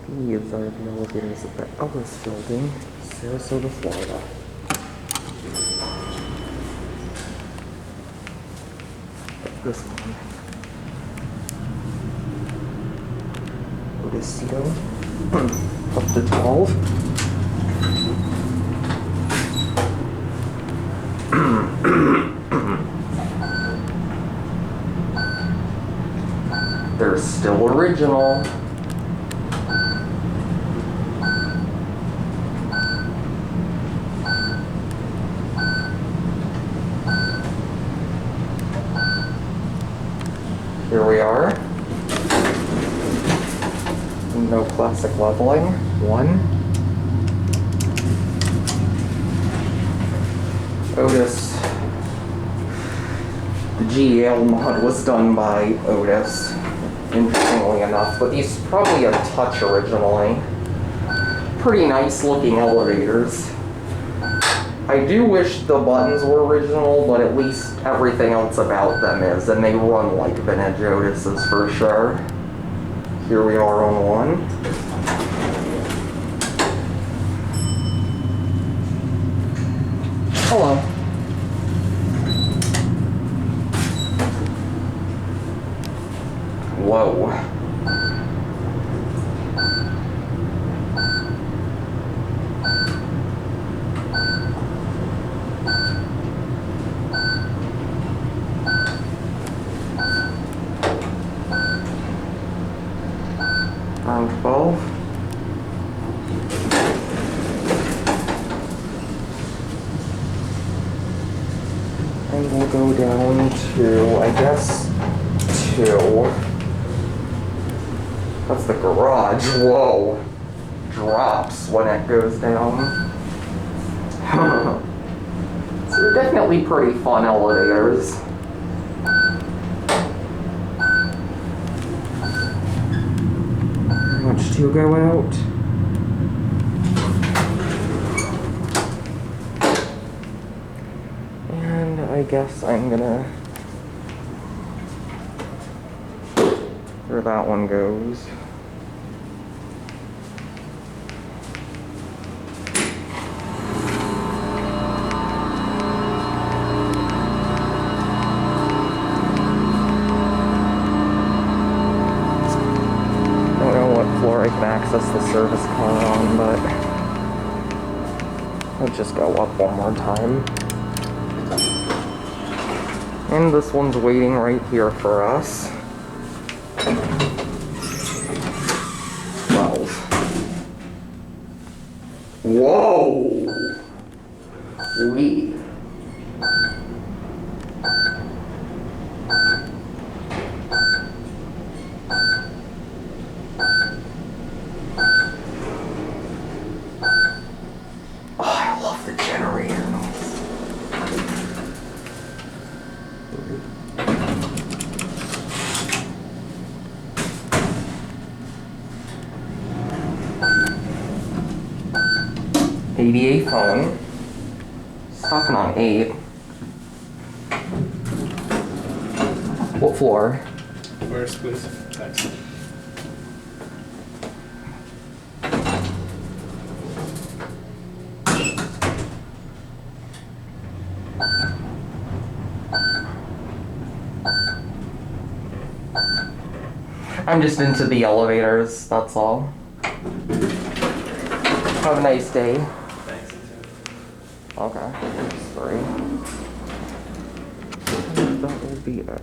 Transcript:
These are the elevators at the Ellis building, Sarasota, Florida. This one. Otis up to 12. They're still original. Here we are. No classic leveling. One. Otis. The GEL mod was done by Otis, interestingly enough, but these probably a touch originally. Pretty nice looking elevators. I do wish the buttons were original, but at least everything else about them is, and they run like vintage Otis's for sure. Here we are on one. Hello. Whoa. Round 12. And we'll go down to, I guess, 2. That's the garage. Whoa. Drops when it goes down. So they're definitely pretty fun elevators. How much to go out? And I guess I'm gonna... where that one goes. I can access the service car on, but I'll just go up one more time. And this one's waiting right here for us. 12. Whoa! Wee. ADA phone. Stopping on 8. What floor? First, please. Thanks. I'm just into the elevators, that's all. Have a nice day. Thanks. Okay, 3. That will be it.